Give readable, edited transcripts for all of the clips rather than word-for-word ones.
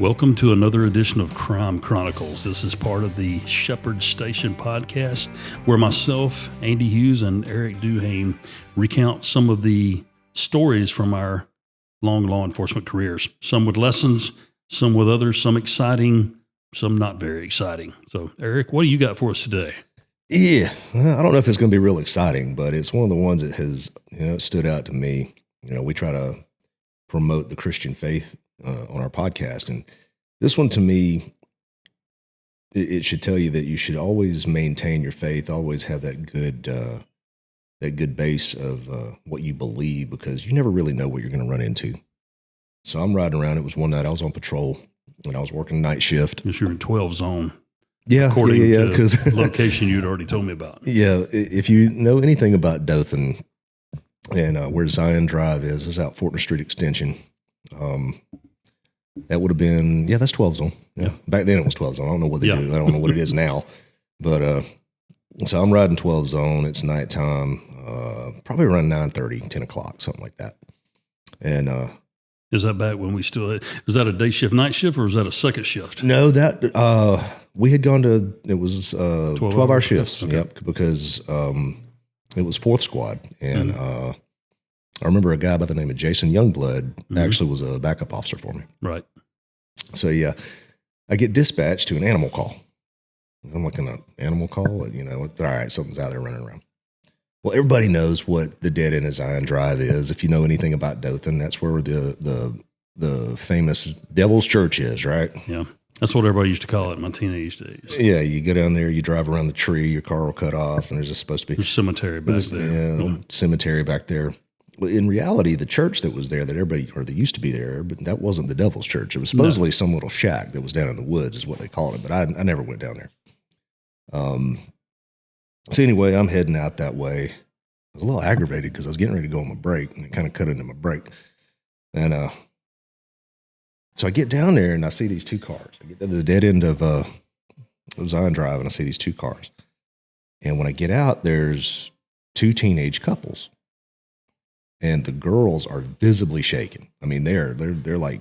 Welcome to another edition of Crime Chronicles. This is part of the Shepherd Station podcast, where myself, Andy Hughes, and Eric Duhane recount some of the stories from our long law enforcement careers. Some with lessons, some with others, some exciting, some not very exciting. So, Eric, what do you got for us today? Yeah, I don't know if it's going to be real exciting, but it's one of the ones that has, stood out to me. We try to promote the Christian faith on our podcast, and this one to me, it should tell you that you should always maintain your faith, always have that good base of what you believe, because you never really know what you're going to run into. So I'm riding around. It was one night I was on patrol and I was working night shift. Because you're in 12 zone. Yeah, according to because the location you'd already told me about. Yeah, if you know anything about Dothan and where Zion Drive is, it's out Fortner Street Extension. That would have been, that's 12 zone. Yeah. Back then it was 12 zone. I don't know what they do. I don't know what it is now. But so I'm riding 12 zone. It's nighttime, probably around 9:30, 10 o'clock, something like that. And is that back when we still had, is that a day shift, night shift, or was that a second shift? No, that we had gone to, it was 12-hour shifts. Okay. Yep, because it was 4th Squad. And I remember a guy by the name of Jason Youngblood actually was a backup officer for me. Right. So, I get dispatched to an animal call. I'm looking at animal call, all right, something's out there running around. Well, everybody knows what the dead end of Zion Drive is. If you know anything about Dothan, that's where the famous Devil's Church is, right? Yeah. That's what everybody used to call it in my teenage days. Yeah, you go down there, you drive around the tree, your car will cut off, and there's just supposed to be There's a cemetery back there. Yeah, cemetery back there. Well, in reality, the church that was there, that used to be there, but that wasn't the Devil's Church. It was supposedly some little shack that was down in the woods, is what they called it. But I never went down there. So anyway, I'm heading out that way. I was a little aggravated because I was getting ready to go on my break, and it kind of cut into my break. And so I get down there and I see these two cars. I get to the dead end of Zion Drive, and I see these two cars. And when I get out, there's two teenage couples. And the girls are visibly shaken. I mean, they're like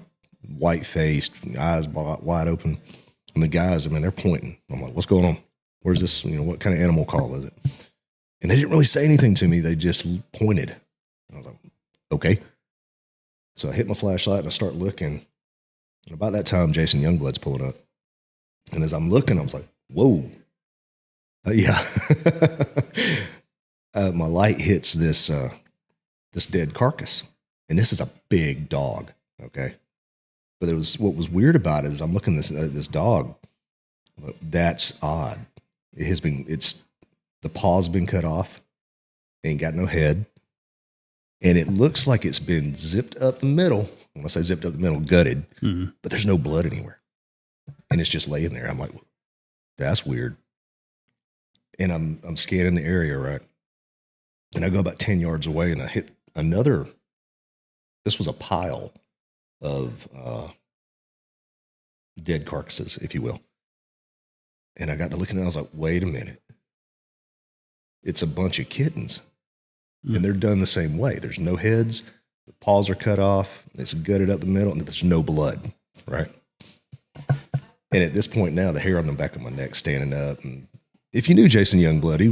white faced, eyes wide open, and the guys, they're pointing. I'm like, "What's going on? Where's this? What kind of animal call is it?" And they didn't really say anything to me. They just pointed. I was like, "Okay." So I hit my flashlight and I start looking. And about that time, Jason Youngblood's pulling up. And as I'm looking, I was like, "Whoa, yeah." My light hits this dead carcass. And this is a big dog, okay? But what was weird about it is I'm looking at this dog. That's odd. The paw's been cut off. Ain't got no head. And it looks like it's been zipped up the middle. When I say zipped up the middle, gutted. Mm-hmm. But there's no blood anywhere. And it's just laying there. I'm like, that's weird. And I'm scanning the area, right? And I go about 10 yards away and I hit this was a pile of dead carcasses, if you will. And I got to looking at it, I was like, wait a minute. It's a bunch of kittens. And they're done the same way. There's no heads, the paws are cut off, it's gutted up the middle, and there's no blood, right? And at this point now, the hair on the back of my neck standing up. And if you knew Jason Youngblood, he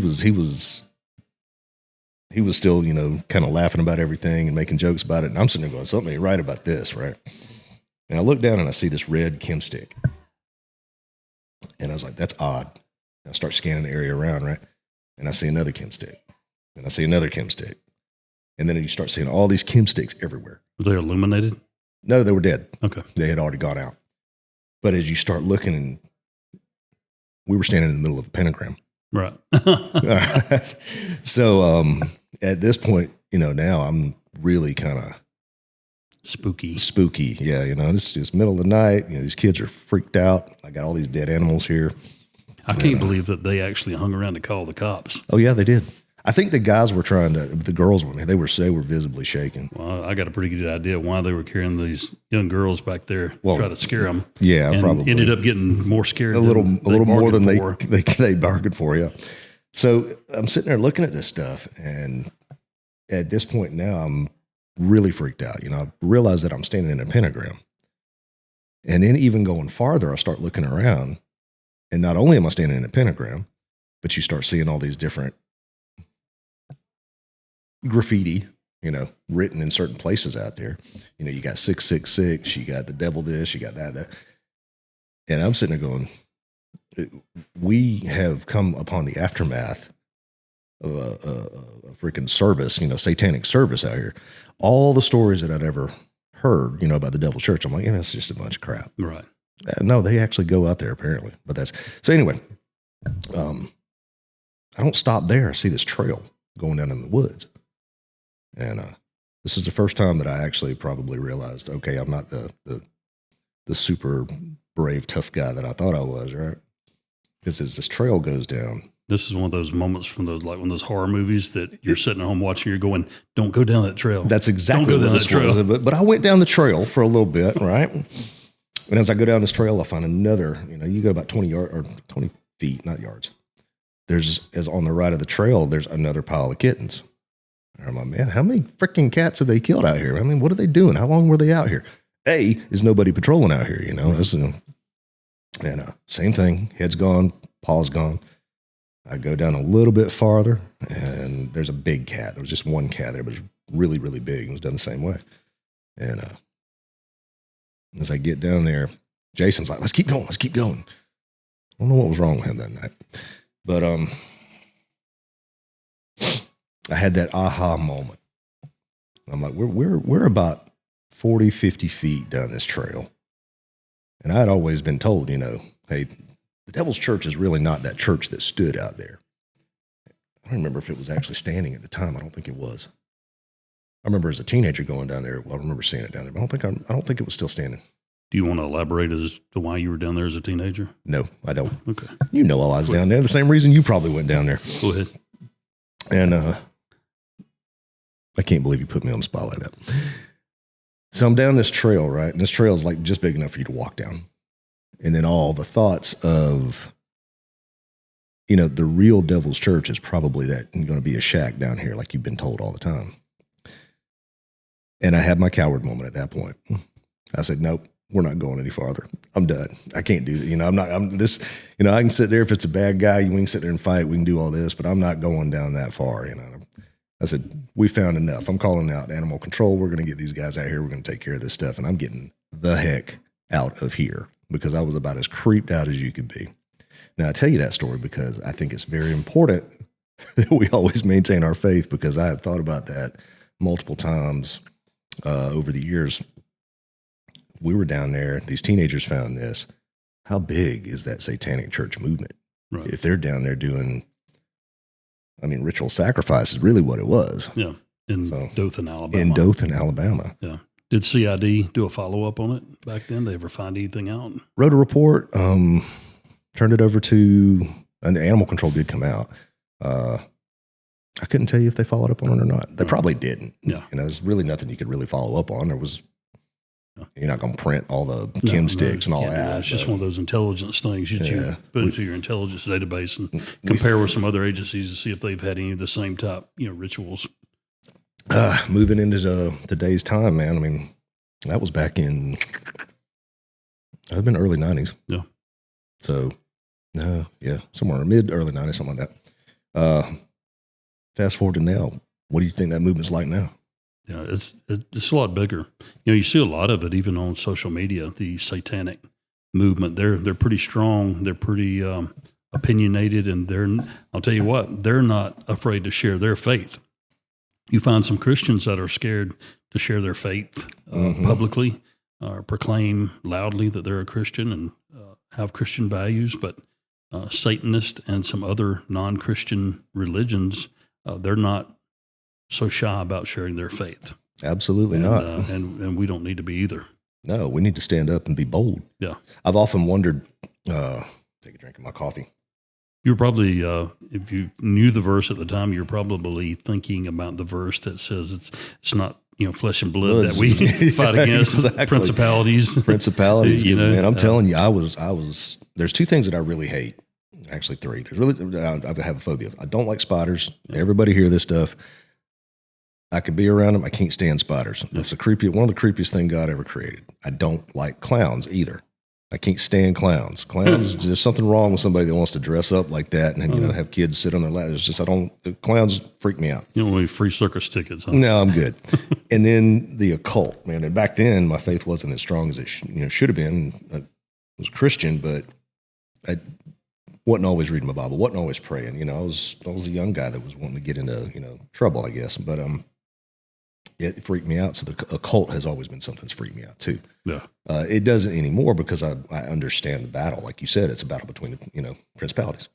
was still, kind of laughing about everything and making jokes about it. And I'm sitting there going, something ain't right about this, right? And I look down and I see this red chem stick. And I was like, that's odd. And I start scanning the area around, right? And I see another chem stick. And I see another chem stick. And then you start seeing all these chem sticks everywhere. Were they illuminated? No, they were dead. Okay. They had already gone out. But as you start looking, we were standing in the middle of a pentagram. Right. So at this point, now I'm really kind of spooky. Yeah, it's just middle of the night. These kids are freaked out. I got all these dead animals here. I can't believe that they actually hung around to call the cops. Oh yeah, they did. I think the guys were the girls were, they were visibly shaken. Well, I got a pretty good idea why they were carrying these young girls back there to try to scare them. Yeah, and probably. Ended up getting more scared a little more than they bargained for, yeah. So I'm sitting there looking at this stuff, and at this point now, I'm really freaked out. I realize that I'm standing in a pentagram. And then even going farther, I start looking around, and not only am I standing in a pentagram, but you start seeing all these different graffiti, written in certain places out there. You got 666, you got the devil this, you got that. And I'm sitting there going, we have come upon the aftermath of a freaking service, satanic service out here. All the stories that I'd ever heard, about the devil's church, I'm like, it's just a bunch of crap. Right. No, they actually go out there apparently. But so anyway, I don't stop there. I see this trail going down in the woods. And this is the first time that I actually probably realized, okay, I'm not the super brave, tough guy that I thought I was, right? Because as this trail goes down. This is one of those moments from those, like one of those horror movies that you're sitting at home watching, you're going, don't go down that trail. That's exactly what this was. But I went down the trail for a little bit, right? And as I go down this trail, I find another, you go about 20 yards or 20 feet, not yards. As on the right of the trail, there's another pile of kittens. And I'm like, man, how many freaking cats have they killed out here? I mean, what are they doing? How long were they out here? Is nobody patrolling out here, And same thing, head's gone, paw's gone. I go down a little bit farther, and there's a big cat. There was just one cat there, but it was really, really big. It was done the same way. And as I get down there, Jason's like, let's keep going. I don't know what was wrong with him that night. But I had that aha moment. I'm like, we're about 40, 50 feet down this trail. And I had always been told, hey, the devil's church is really not that church that stood out there. I don't remember if it was actually standing at the time. I don't think it was. I remember as a teenager going down there. Well, I remember seeing it down there, but I don't think it was still standing. Do you want to elaborate as to why you were down there as a teenager? No, I don't. Okay. I was down there. The same reason you probably went down there. Go ahead. And I can't believe you put me on the spot like that. So I'm down this trail, right? And this trail is like just big enough for you to walk down. And then all the thoughts of, the real devil's church is probably that going to be a shack down here like you've been told all the time. And I had my coward moment at that point. I said, nope, we're not going any farther. I'm done. I can't do that. I can sit there if it's a bad guy, we can sit there and fight, we can do all this, but I'm not going down that far, I said, we found enough. I'm calling out animal control. We're going to get these guys out here. We're going to take care of this stuff. And I'm getting the heck out of here because I was about as creeped out as you could be. Now, I tell you that story because I think it's very important that we always maintain our faith, because I have thought about that multiple times over the years. We were down there. These teenagers found this. How big is that satanic church movement? Right. If they're down there doing, ritual sacrifice is really what it was. Yeah. In Dothan, Alabama. Yeah. Did CID do a follow-up on it back then? Did they ever find anything out? Wrote a report, turned it over to, an animal control did come out. I couldn't tell you if they followed up on it or not. They probably didn't. Yeah. There's really nothing you could really follow up on. You're not going to print all the chem sticks and all that. It's just one of those intelligence things that you put into your intelligence database and compare with some other agencies to see if they've had any of the same type, rituals. Moving into today's time, man. That was back in, I've been early 90s. Yeah. So, somewhere mid early 90s, something like that. Fast forward to now, what do you think that movement's like now? Yeah, it's a lot bigger. You see a lot of it even on social media. The satanic movement, they're pretty strong. They're pretty opinionated, and I'll tell you what, they're not afraid to share their faith. You find some Christians that are scared to share their faith publicly, or proclaim loudly that they're a Christian and have Christian values, but Satanists and some other non-Christian religions, they're not so shy about sharing their faith. Absolutely not. And we don't need to be either. No, we need to stand up and be bold. Yeah. I've often wondered, take a drink of my coffee. You're probably, if you knew the verse at the time, you're probably thinking about the verse that says it's not, flesh and blood that we fight against. Exactly. Principalities. Man, I'm telling you, I was, there's two things that I really hate. Actually, three. I have a phobia. I don't like spiders. Everybody hear this stuff. I could be around them. I can't stand spiders. That's one of the creepiest thing God ever created. I don't like clowns either. I can't stand clowns. Clowns, there's something wrong with somebody that wants to dress up like that and have kids sit on their lap. It's just clowns freak me out. You don't want any free circus tickets, huh? No, I'm good. And then the occult, man. And back then, my faith wasn't as strong as it should have been. I was a Christian, but I wasn't always reading my Bible. wasn't always praying. I was a young guy that was wanting to get into trouble, I guess. But it freaked me out. So the occult has always been something that's freaked me out too. Yeah. It doesn't anymore because I understand the battle. Like you said, it's a battle between the principalities.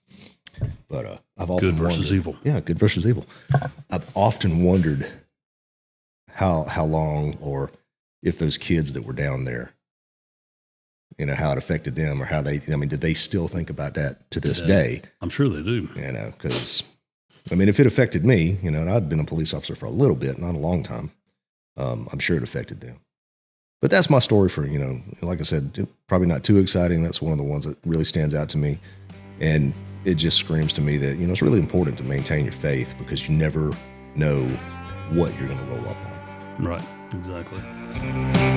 But I've often good versus wondered, evil. Yeah, good versus evil. I've often wondered how long, or if those kids that were down there, how it affected them, or how they. Did they still think about that to this day? I'm sure they do. Because if it affected me, and I'd been a police officer for a little bit, not a long time, I'm sure it affected them. But that's my story for, like I said, probably not too exciting. That's one of the ones that really stands out to me. And it just screams to me that, it's really important to maintain your faith because you never know what you're going to roll up on. Right. Exactly.